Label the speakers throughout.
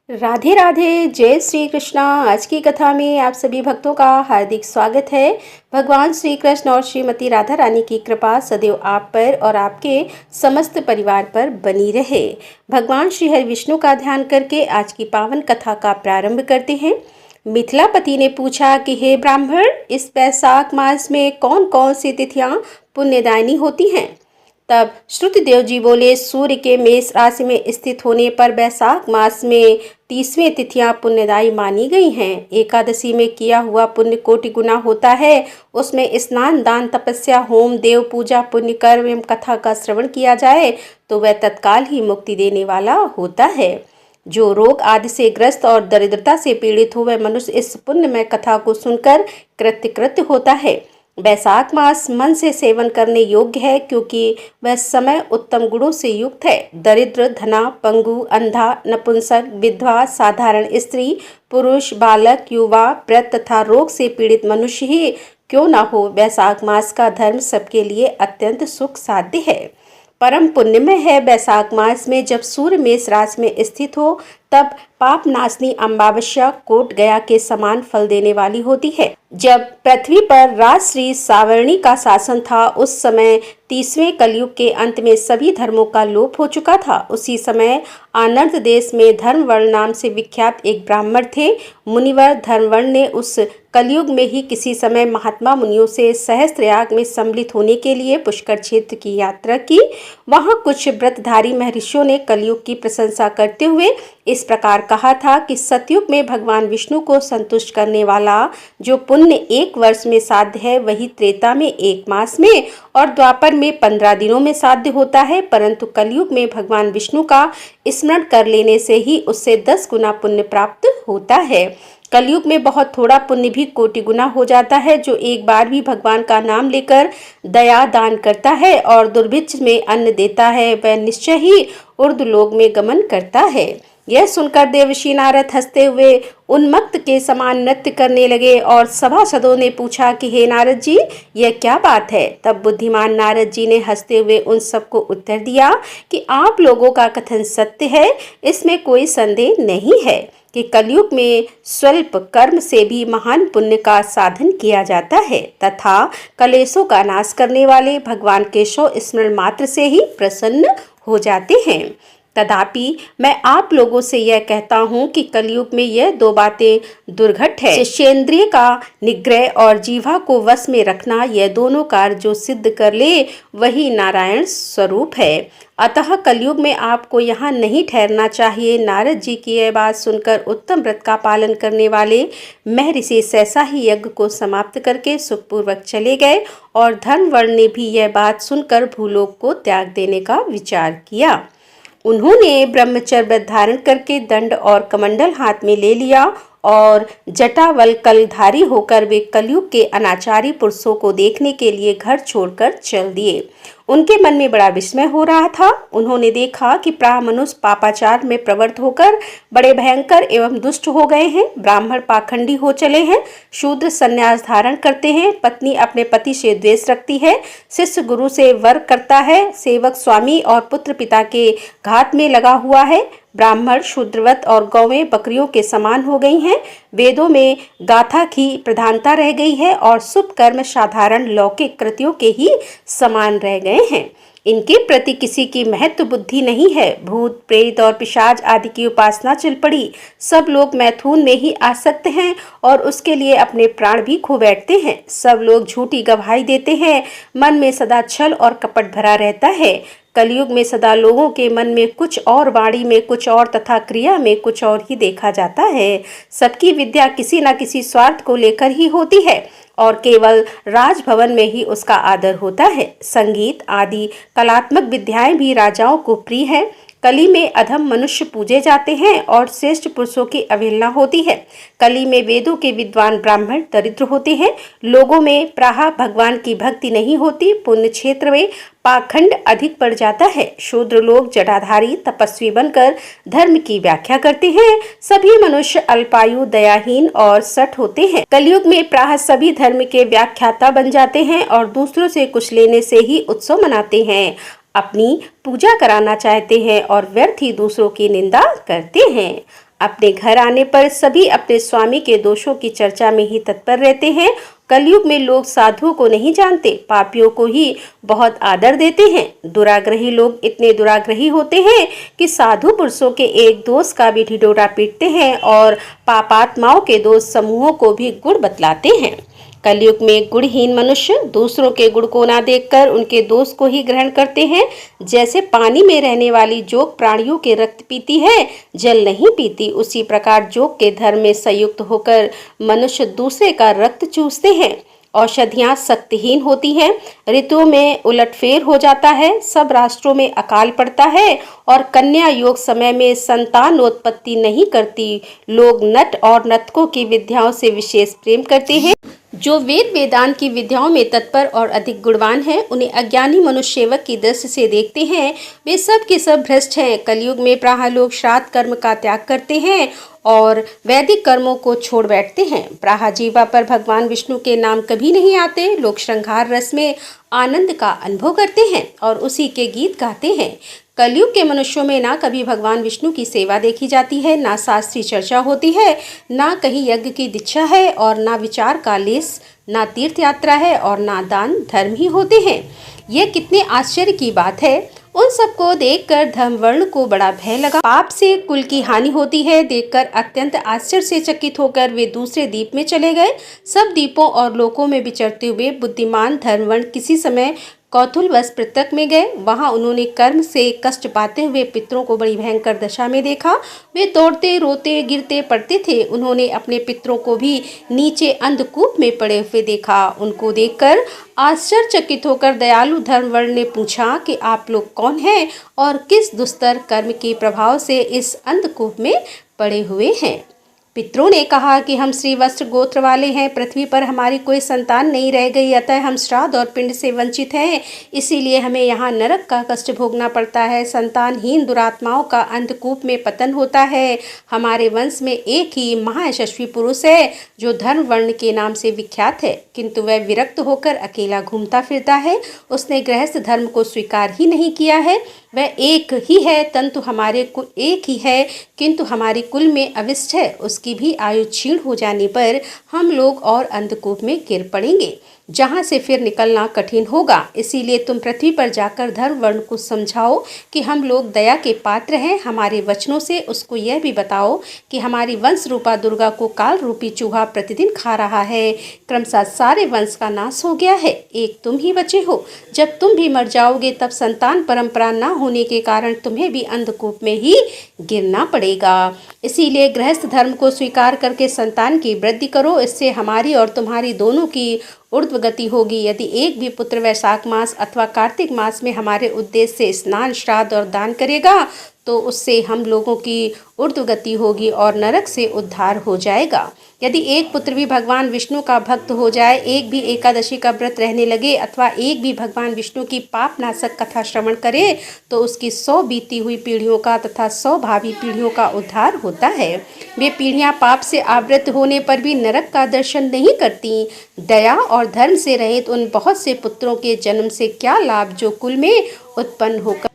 Speaker 1: राधे राधे, जय श्री कृष्णा। आज की कथा में आप सभी भक्तों का हार्दिक स्वागत है। भगवान श्री कृष्ण और श्रीमती राधा रानी की कृपा सदैव आप पर और आपके समस्त परिवार पर बनी रहे। भगवान श्री हरि विष्णु का ध्यान करके आज की पावन कथा का प्रारंभ करते हैं। मिथिलापति ने पूछा कि हे ब्राह्मण, इस वैशाख मास में कौन कौन सी तिथियां पुण्यदायिनी होती हैं? तब श्रुतिदेव जी बोले, सूर्य के मेष राशि में स्थित होने पर वैशाख मास में 30वें तिथियां पुण्यदायी मानी गई हैं। एकादशी में किया हुआ पुण्य कोटि गुना होता है। उसमें स्नान, दान, तपस्या, होम, देव पूजा, पुण्य कर्म एवं कथा का श्रवण किया जाए तो वह तत्काल ही मुक्ति देने वाला होता है। जो रोग आदि से ग्रस्त और दरिद्रता से पीड़ित हो वह मनुष्य इस पुण्यमय कथा को सुनकर कृत्य होता है। वैशाख मास मन से सेवन करने योग्य है क्योंकि वह समय उत्तम गुणों से युक्त है। दरिद्र, धना, पंगु, अंधा, नपुंसक, विधवा, साधारण स्त्री, पुरुष, बालक, युवा, वृद्ध तथा रोग से पीड़ित मनुष्य ही क्यों ना हो, वैशाख मास का धर्म सबके लिए अत्यंत सुख साध्य है। परम पुण्यमय है। वैशाख मास में जब सूर्य मेष राशि में स्थित हो तब पाप नाशनी अमावस्या कोट गया के समान फल देने वाली होती है। जब पृथ्वी पर राजश्री सावर्णी का शासन था उस समय 30वें कलयुग के अंत में सभी धर्मों का लोप हो चुका था। उसी समय आनर्त देश में धर्मवर्ण नाम से विख्यात एक ब्राह्मण थे। मुनिवर धर्मवर्ण ने उस कलयुग में ही किसी समय महात्मा मुनियों से सहस्त्रयाग में सम्मिलित होने के लिए पुष्कर क्षेत्र की यात्रा की। वहां कुछ व्रतधारी महर्षियों ने कलयुग की प्रशंसा करते हुए इस प्रकार कहा था कि सतयुग में भगवान विष्णु को संतुष्ट करने वाला जो पुण्य 1 वर्ष में साध्य है वही त्रेता में 1 मास में और द्वापर में 15 दिनों में साध्य होता है, परंतु कलयुग में भगवान विष्णु का स्मरण कर लेने से ही उससे 10 गुना पुण्य प्राप्त होता है। कलयुग में बहुत थोड़ा पुण्य भी कोटि गुना हो जाता है। जो एक बार भी भगवान का नाम लेकर दया दान करता है और दुर्भिक्ष में अन्न देता है वह निश्चय ही ऊर्ध्वलोक में गमन करता है। यह सुनकर देवर्षि नारद हंसते हुए उन्मत्त के समान नृत्य करने लगे और सभासदों ने पूछा कि हे नारद जी, यह क्या बात है? तब बुद्धिमान नारद जी ने हंसते हुए उन सबको उत्तर दिया कि आप लोगों का कथन सत्य है। इसमें कोई संदेह नहीं है कि कलयुग में स्वल्प कर्म से भी महान पुण्य का साधन किया जाता है तथा कलेशों का नाश करने वाले भगवान केशव स्मरण मात्र से ही प्रसन्न हो जाते हैं। तथापि मैं आप लोगों से यह कहता हूँ कि कलयुग में यह 2 बातें दुर्घट है। शिष्येंद्रिय का निग्रह और जीवा को वश में रखना, यह दोनों कार्य जो सिद्ध कर ले वही नारायण स्वरूप है। अतः कलयुग में आपको यहाँ नहीं ठहरना चाहिए। नारद जी की यह बात सुनकर उत्तम व्रत का पालन करने वाले महर्षि सहसा ही यज्ञ को समाप्त करके सुखपूर्वक चले गए और धर्मवर्ण ने भी यह बात सुनकर भूलोक को त्याग देने का विचार किया। उन्होंने ब्रह्मचर्य व्रत धारण करके दंड और कमंडल हाथ में ले लिया और जटावल्कलधारी होकर वे कलयुग के अनाचारी पुरुषों को देखने के लिए घर छोड़कर चल दिए। उनके मन में बड़ा विस्मय हो रहा था। उन्होंने देखा कि प्राय मनुष्य पापाचार में प्रवृत्त होकर बड़े भयंकर एवं दुष्ट हो गए हैं। ब्राह्मण पाखंडी हो चले हैं, शूद्र संन्यास धारण करते हैं, पत्नी अपने पति से द्वेष रखती है, शिष्य गुरु से वर करता है, सेवक स्वामी और पुत्र पिता के घात में लगा हुआ है। ब्राह्मण शूद्रवत और गौवें बकरियों के समान हो गई हैं। वेदों में गाथा की प्रधानता रह गई है और शुभ कर्म साधारण लौकिक कृतियों के ही समान रह गए हैं। इनके प्रति किसी की महत्व बुद्धि नहीं है। भूत प्रेत और पिशाच आदि की उपासना चल पड़ी। सब लोग मैथुन में ही आसक्त हैं और उसके लिए अपने प्राण भी खो बैठते हैं। सब लोग झूठी गवाही देते हैं। मन में सदा छल और कपट भरा रहता है। कलयुग में सदा लोगों के मन में कुछ और, वाणी में कुछ और तथा क्रिया में कुछ और ही देखा जाता है। सबकी विद्या किसी न किसी स्वार्थ को लेकर ही होती है और केवल राजभवन में ही उसका आदर होता है। संगीत आदि कलात्मक विद्याएं भी राजाओं को प्रिय है। कली में अधम मनुष्य पूजे जाते हैं और श्रेष्ठ पुरुषों की अवहेलना होती है। कली में वेदों के विद्वान ब्राह्मण दरिद्र होते हैं। लोगों में प्राह भगवान की भक्ति नहीं होती। पुण्य क्षेत्र में पाखंड अधिक बढ़ जाता है। शूद्र लोग जटाधारी तपस्वी बनकर धर्म की व्याख्या करते हैं। सभी मनुष्य अल्पायु, दयाहीन और सठ होते हैं। कलयुग में प्राह सभी धर्म के व्याख्याता बन जाते हैं और दूसरों से कुछ लेने से ही उत्सव मनाते हैं। अपनी पूजा कराना चाहते हैं और व्यर्थ ही दूसरों की निंदा करते हैं। अपने घर आने पर सभी अपने स्वामी के दोषों की चर्चा में ही तत्पर रहते हैं। कलयुग में लोग साधुओं को नहीं जानते, पापियों को ही बहुत आदर देते हैं। दुराग्रही लोग इतने दुराग्रही होते हैं कि साधु पुरुषों के एक दोस्त का भी ढिढोरा पीटते हैं और पापात्माओं के दोस्त समूहों को भी गुण बतलाते हैं। कलयुग में गुणहीन मनुष्य दूसरों के गुण को ना देखकर उनके दोष को ही ग्रहण करते हैं। जैसे पानी में रहने वाली जोग प्राणियों के रक्त पीती है, जल नहीं पीती, उसी प्रकार जोग के धर्म में संयुक्त होकर मनुष्य दूसरे का रक्त चूसते हैं। औषधियाँ शक्तिहीन होती हैं, ऋतुओं में उलटफेर हो जाता है, सब राष्ट्रों में अकाल पड़ता है और कन्या योग समय में संतानोत्पत्ति नहीं करती। लोग नट और नर्तकों की विद्याओं से विशेष प्रेम करते हैं। जो वेद वेदांत की विद्याओं में तत्पर और अधिक गुणवान हैं, उन्हें अज्ञानी मनुष्य सेवक की दृष्टि से देखते हैं। वे सब के सब भ्रष्ट हैं। कलयुग में प्रायः लोग श्राद्ध कर्म का त्याग करते हैं और वैदिक कर्मों को छोड़ बैठते हैं। प्रायः जीवा पर भगवान विष्णु के नाम कभी नहीं आते। लोग श्रृंगार रस में आनंद का अनुभव करते हैं और उसी के गीत गाते हैं। कलयुग के मनुष्यों में ना कभी भगवान विष्णु की सेवा देखी जाती है, ना शास्त्रीय चर्चा होती है, ना कहीं यज्ञ की दीक्षा है और ना विचार का लेस, ना तीर्थ यात्रा है और ना दान धर्म ही होते हैं। यह कितने आश्चर्य की बात है। उन सबको देखकर धर्मवर्ण को बड़ा भय लगा। पाप से कुल की हानि होती है देखकर अत्यंत आश्चर्य से चकित होकर वे दूसरे द्वीप में चले गए। सब द्वीपों और लोकों में विचरते हुए बुद्धिमान धर्मवर्ण किसी समय कौतूहलवश पृथक में गए। वहां उन्होंने कर्म से कष्ट पाते हुए पितरों को बड़ी भयंकर दशा में देखा। वे तोड़ते रोते गिरते पड़ते थे। उन्होंने अपने पितरों को भी नीचे अंधकूप में पड़े हुए देखा। उनको देखकर आश्चर्यचकित होकर दयालु धर्मवर्ण ने पूछा कि आप लोग कौन हैं और किस दुस्तर कर्म के प्रभाव से इस अंधकूप में पड़े हुए हैं। पितरों ने कहा कि हम श्रीवत्स गोत्र वाले हैं, पृथ्वी पर हमारी कोई संतान नहीं रह गई, अतः हम श्राद्ध और पिंड से वंचित हैं, इसीलिए हमें यहाँ नरक का कष्ट भोगना पड़ता है। संतानहीन दुरात्माओं का अंधकूप में पतन होता है। हमारे वंश में एक ही महायशस्वी पुरुष है जो धर्म वर्ण के नाम से विख्यात है, किंतु वह विरक्त होकर अकेला घूमता फिरता है। उसने गृहस्थ धर्म को स्वीकार ही नहीं किया है। वह एक ही है तंतु हमारे कुल एक ही है, किंतु हमारे कुल में अविष्ट है। उसकी भी आयु क्षीण हो जाने पर हम लोग और अंधकूप में गिर पड़ेंगे, जहाँ से फिर निकलना कठिन होगा। इसीलिए तुम पृथ्वी पर जाकर धर्म वर्ण को समझाओ कि हम लोग दया के पात्र हैं। हमारे वचनों से उसको यह भी बताओ कि हमारी वंश रूपा दुर्गा को काल रूपी चूहा प्रतिदिन खा रहा है। क्रमशः सारे वंश का नाश हो गया है, एक तुम ही बचे हो। जब तुम भी मर जाओगे तब संतान परंपरा न होने के कारण तुम्हें भी अंधकूप में ही गिरना पड़ेगा। इसीलिए गृहस्थ धर्म को स्वीकार करके संतान की वृद्धि करो। इससे हमारी और तुम्हारी दोनों की ऊर्ध्व गति होगी। यदि एक भी पुत्र वैशाख मास अथवा कार्तिक मास में हमारे उद्देश्य से स्नान श्राद्ध और दान करेगा तो उससे हम लोगों की ऊर्ध्व गति होगी और नरक से उद्धार हो जाएगा। यदि एक पुत्र भी भगवान विष्णु का भक्त हो जाए, एक भी एकादशी का व्रत रहने लगे अथवा एक भी भगवान विष्णु की पाप नाशक कथा श्रवण करे तो उसकी 100 बीती हुई पीढ़ियों का तथा 100 भावी पीढ़ियों का उद्धार होता है। वे पीढ़ियां पाप से आवृत होने पर भी नरक का दर्शन नहीं करती। दया और धर्म से रहित उन बहुत से पुत्रों के जन्म से क्या लाभ जो कुल में उत्पन्न होकर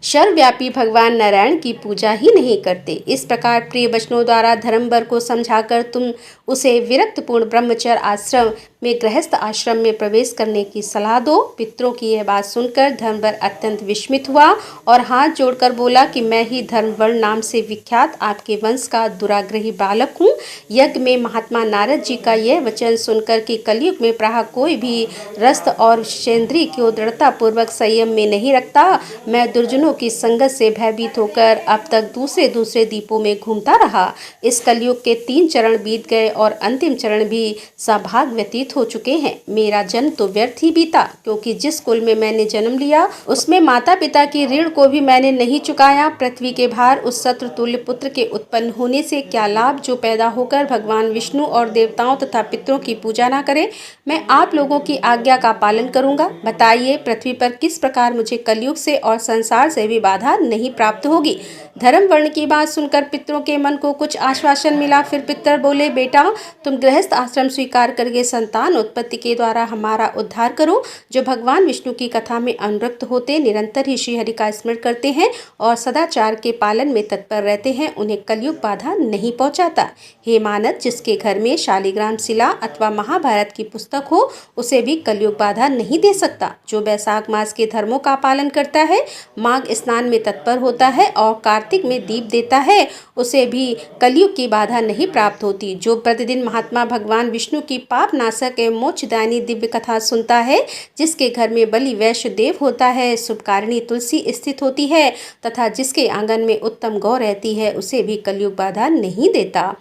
Speaker 1: सर्वव्यापी भगवान नारायण की पूजा ही नहीं करते। इस प्रकार प्रिय वचनों द्वारा धर्मवर को समझाकर तुम उसे विरक्तपूर्ण ब्रह्मचर्य आश्रम में गृहस्थ आश्रम में प्रवेश करने की सलाह दो। पितरों की यह बात सुनकर धर्मवर अत्यंत विस्मित हुआ और हाथ जोड़कर बोला कि मैं ही धर्मवर नाम से विख्यात आपके वंश का दुराग्रही बालक हूँ। यज्ञ में महात्मा नारद जी का यह वचन सुनकर कि कलयुग में प्राह कोई भी रस्त और सेंद्री को दृढ़ता पूर्वक संयम में नहीं रखता, मैं दुर्जनों की संगत से भयभीत होकर अब तक दूसरे द्वीपों में घूमता रहा। इस कलयुग के 3 चरण बीत गए और अंतिम चरण भी सौभाग्य व्यतीत हो चुके हैं। मेरा जन्म तो व्यर्थ ही बीता, क्योंकि जिस कुल में मैंने जन्म लिया उसमें माता पिता की ऋण को भी मैंने नहीं चुकाया। पृथ्वी के भार उस शत्रु तुल्य पुत्र के उत्पन्न होने से क्या लाभ जो पैदा होकर भगवान विष्णु और देवताओं तथा पितरों की पूजा ना करे। मैं आप लोगों की आज्ञा का पालन करूंगा। बताइए पृथ्वी पर किस प्रकार मुझे कलयुग से और संसार से भी बाधा नहीं प्राप्त होगी। धर्म वर्ण की बात सुनकर पितरों के मन को कुछ आश्वासन मिला। फिर पितर बोले, बेटा तुम गृहस्थ आश्रम स्वीकार करके संतान संतान उत्पत्ति के द्वारा हमारा उद्धार करो। जो भगवान विष्णु की कथा में अनुरक्त होते, निरंतर ही श्री हरि का स्मरण करते हैं और सदाचार के पालन में तत्पर रहते हैं, उन्हें कलयुग बाधा नहीं पहुंचाता। हे मानद, जिसके घर में शालिग्राम शिला अथवा महाभारत की पुस्तक हो, उसे भी कलयुग बाधा नहीं दे सकता। जो वैशाख मास के धर्मों का पालन करता है, माघ स्नान में तत्पर होता है और कार्तिक में दीप देता है, उसे भी कलयुग की बाधा नहीं प्राप्त होती। जो प्रतिदिन महात्मा भगवान विष्णु की पाप नाशक एवं मोक्षदायिनी दिव्य कथा सुनता है, जिसके घर में बलि वैश्य देव होता है, शुभकारिणी तुलसी स्थित होती है तथा जिसके आंगन में उत्तम गौ रहती है, उसे भी कलयुग बाधा नहीं देता।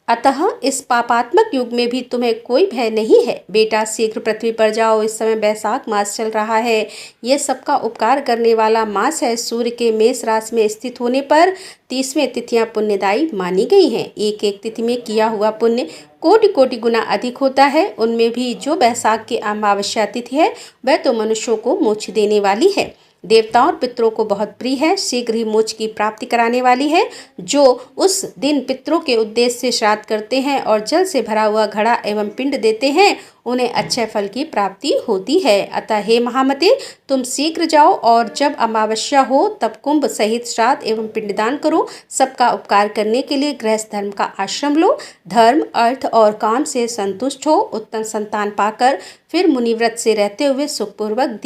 Speaker 1: अतः इस पापात्मक युग में भी तुम्हें कोई भय नहीं है। बेटा, शीघ्र पृथ्वी पर जाओ। इस समय वैशाख मास चल रहा है। यह सबका उपकार करने वाला मास है। सूर्य के मेष राशि में स्थित होने पर 30वें तिथियां पुण्यदायी मानी गई हैं। एक एक तिथि में किया हुआ पुण्य कोटि कोटि गुना अधिक होता है। उनमें भी जो वैशाख की अमावस्या तिथि है, वह तो मनुष्यों को मोक्ष देने वाली है, देवताओं और पितरों को बहुत प्रिय है, शीघ्र ही मोक्ष की प्राप्ति कराने वाली है। जो उस दिन पितरों के उद्देश्य से श्राद्ध करते हैं और जल से भरा हुआ घड़ा एवं पिंड देते हैं, उन्हें अच्छे फल की प्राप्ति होती है। अतः हे महामते, तुम शीघ्र जाओ और जब अमावस्या हो तब कुंभ सहित श्राद्ध एवं पिंडदान करो। सबका उपकार करने के लिए गृहस्थ धर्म का आश्रम लो। धर्म, अर्थ और काम से संतुष्ट हो। उत्तम संतान पाकर फिर मुनिव्रत से रहते हुए सुखपूर्वक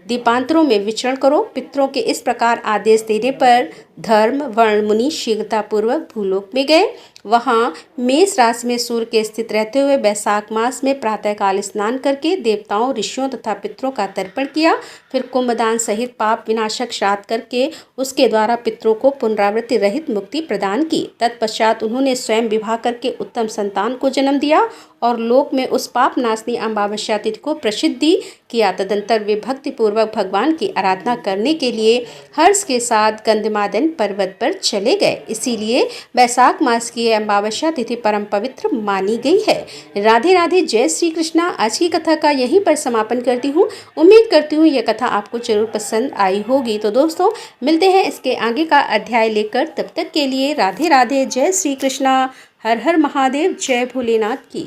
Speaker 1: दीपांतरों में विचरण करो। पितरों के इस प्रकार आदेश देने पर धर्म वर्ण मुनि शीघ्रतापूर्वक भूलोक में गए। वहाँ मेष राशि में सूर्य के स्थित रहते हुए वैशाख मास में प्रातःकाल स्नान करके देवताओं, ऋषियों तथा पितरों का तर्पण किया। फिर कुंभदान सहित पाप विनाशक श्राद्ध करके उसके द्वारा पितरों को पुनरावृत्ति रहित मुक्ति प्रदान की। तत्पश्चात उन्होंने स्वयं विवाह करके उत्तम संतान को जन्म दिया और लोक में उस पाप नाशनी अमावस्या तिथि को प्रसिद्धि किया। तदंतर वे भक्ति पूर्वक भगवान की आराधना करने के लिए हर्ष के साथ गंधमादन पर्वत पर चले गए। इसीलिए वैशाख मास की अमावस्या तिथि परम पवित्र मानी गई है। राधे राधे, जय श्री कृष्णा। आज की कथा का यहीं पर समापन करती हूँ। उम्मीद करती हूँ यह कथा आपको जरूर पसंद आई होगी। तो दोस्तों, मिलते हैं इसके आगे का अध्याय लेकर। तब तक के लिए राधे राधे, जय श्री कृष्णा, हर हर महादेव, जय भोलेनाथ की।